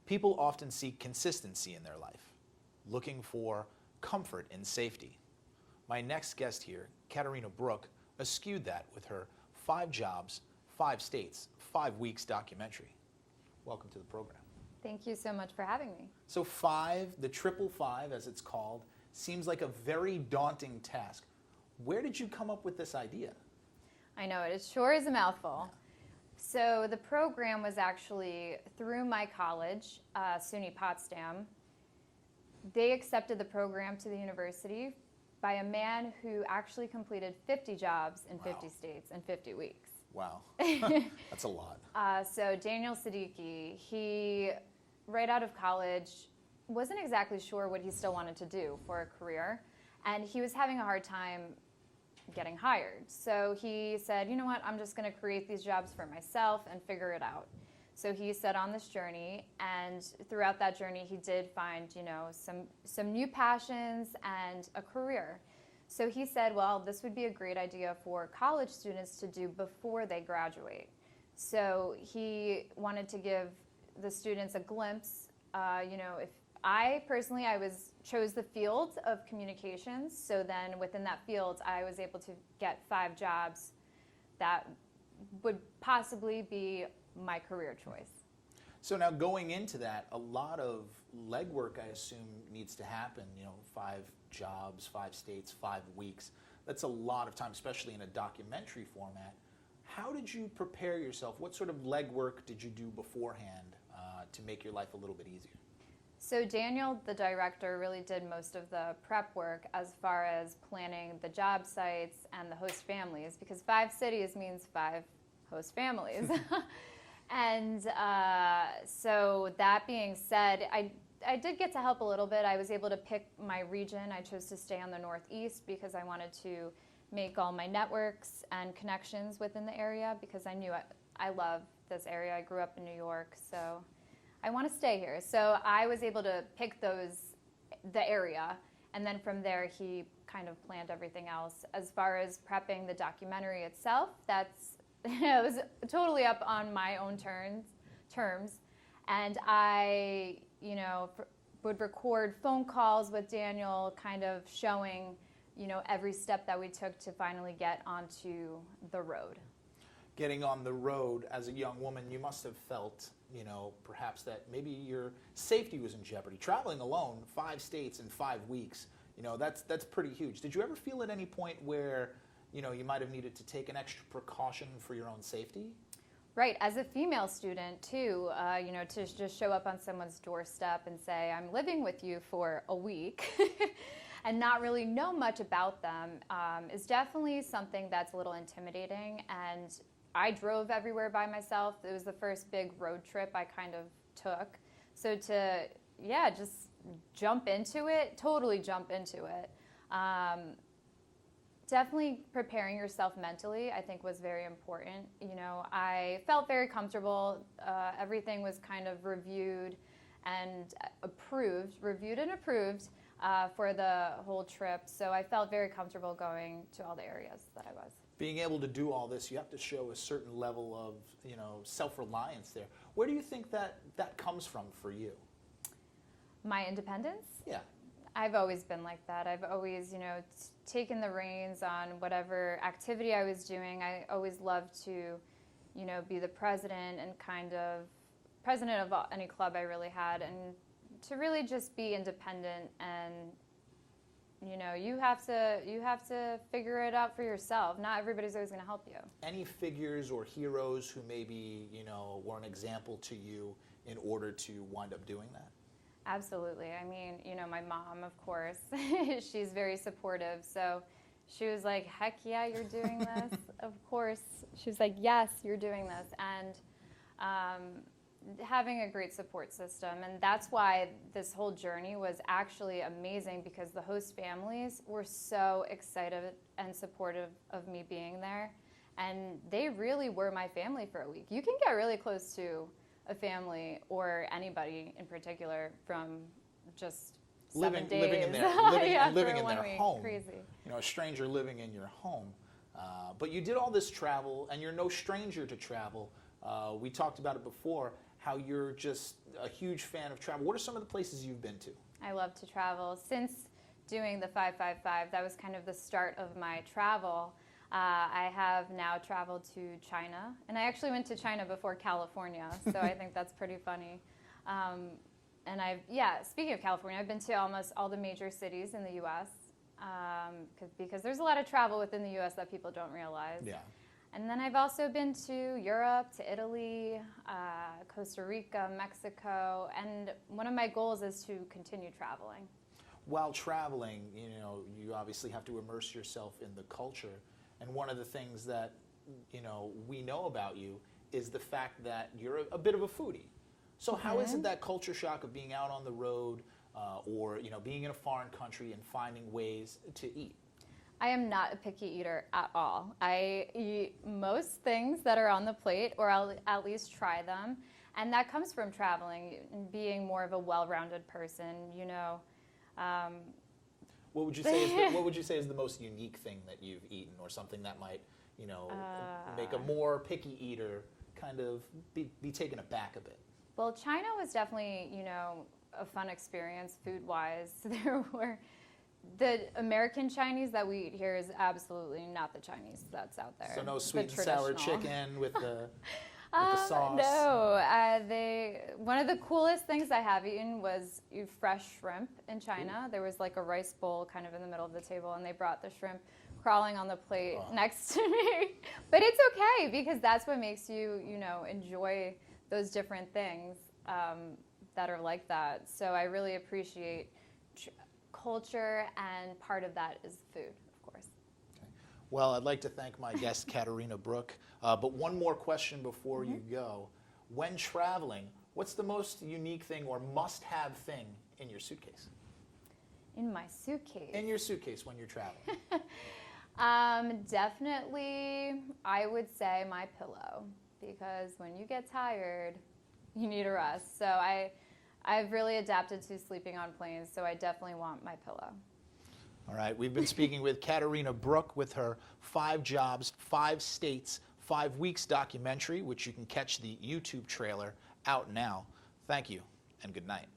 People often seek consistency in their life, looking for comfort and safety. My next guest here, Kateryna Brooke, eschewed that with her 5 jobs, 5 states, 5 weeks documentary. Welcome to the program. Thank you so much for having me. So 5, the triple 5 as it's called, seems like a very daunting task. Where did you come up with this idea? I know, it sure is a mouthful. So the program was actually through my college, SUNY Potsdam. They accepted the program to the university by a man who actually completed 50 jobs in 50 states in 50 weeks. Wow, that's a lot. So Daniel Siddiqui, he, right out of college, wasn't exactly sure what he still wanted to do for a career, and he was having a hard time getting hired. So he said, you know what, I'm just going to create these jobs for myself and figure it out. So he set on this journey, and throughout that journey he did find, you know, some new passions and a career. So he said, well, this would be a great idea for college students to do before they graduate. So he wanted to give the students a glimpse. You know, if I personally, chose the field of communications. So then within that field, I was able to get 5 jobs that would possibly be my career choice. So now going into that, a lot of legwork, I assume, needs to happen. You know, 5 jobs, 5 states, 5 weeks. That's a lot of time, especially in a documentary format. How did you prepare yourself? What sort of legwork did you do beforehand to make your life a little bit easier? So Daniel, the director, really did most of the prep work as far as planning the job sites and the host families, because 5 cities means 5 host families. And so that being said, I did get to help a little bit. I was able to pick my region. I chose to stay on the Northeast because I wanted to make all my networks and connections within the area, because I knew I love this area. I grew up in New York, so I want to stay here. So I was able to pick the area, and then from there he kind of planned everything else. As far as prepping the documentary itself, it was totally up on my own terms, and I, you know, would record phone calls with Daniel, kind of showing, you know, every step that we took to finally get onto the road. Getting on the road as a young woman, you must have felt, you know, perhaps that maybe your safety was in jeopardy. Traveling alone, 5 states in 5 weeks, you know, that's pretty huge. Did you ever feel at any point where, you know, you might have needed to take an extra precaution for your own safety? Right, as a female student too, you know, to just show up on someone's doorstep and say, I'm living with you for a week and not really know much about them is definitely something that's a little intimidating. And I drove everywhere by myself. It was the first big road trip I kind of took. So to, yeah, just jump into it, totally jump into it. Definitely preparing yourself mentally, I think, was very important. You know, I felt very comfortable. Everything was kind of reviewed and approved for the whole trip. So I felt very comfortable going to all the areas that I was. Being able to do all this, you have to show a certain level of, you know, self-reliance there. Where do you think that comes from for you? My independence? Yeah. I've always been like that. I've always, you know, taken the reins on whatever activity I was doing. I always loved to, you know, be the president and kind of president of any club I really had, and to really just be independent. And, you know, you have to figure it out for yourself. Not everybody's always going to help you. Any figures or heroes who maybe, you know, were an example to you in order to wind up doing that? Absolutely. I mean, you know, my mom, of course, she's very supportive. So she was like, heck yeah, you're doing this. Of course. She was like, yes, you're doing this. And having a great support system. And that's why this whole journey was actually amazing, because the host families were so excited and supportive of me being there. And they really were my family for a week. You can get really close to a family or anybody in particular from just 7 days. Living in their, living in their home. Crazy. You know, a stranger living in your home. But you did all this travel, and you're no stranger to travel. We talked about it before. how you're just a huge fan of travel. What are some of the places you've been to? I love to travel. Since doing the 555, that was kind of the start of my travel. I have now traveled to China, and I actually went to China before California, so I think that's pretty funny. And speaking of California, I've been to almost all the major cities in the U.S. Because there's a lot of travel within the U.S. that people don't realize. Yeah. And then I've also been to Europe, to Italy, Costa Rica, Mexico, and one of my goals is to continue traveling. While traveling, you obviously have to immerse yourself in the culture. And one of the things that, we know about you is the fact that you're a bit of a foodie. So how is it that culture shock of being out on the road or, being in a foreign country and finding ways to eat? I am not a picky eater at all. I eat most things that are on the plate, or I'll at least try them. And that comes from traveling and being more of a well-rounded person, What would you say is the most unique thing that you've eaten, or something that might, make a more picky eater kind of be taken aback a bit? Well, China was definitely, a fun experience food-wise. There were the American Chinese that we eat here is absolutely not the Chinese that's out there. So no sweet and sour chicken with the sauce? No. One of the coolest things I have eaten was fresh shrimp in China. There was like a rice bowl kind of in the middle of the table, and they brought the shrimp crawling on the plate next to me. But it's okay, because that's what makes you, enjoy those different things that are like that. So I really appreciate culture, and part of that is food, of course. Okay. Well, I'd like to thank my guest, Kateryna Brooke. But one more question before you go. When traveling, what's the most unique thing or must-have thing in your suitcase? In my suitcase? In your suitcase when you're traveling. Definitely, I would say my pillow, because when you get tired, you need a rest. So I've really adapted to sleeping on planes, so I definitely want my pillow. All right, we've been speaking with Kateryna Brooke with her 5 Jobs, 5 States, 5 Weeks documentary, which you can catch the YouTube trailer out now. Thank you, and good night.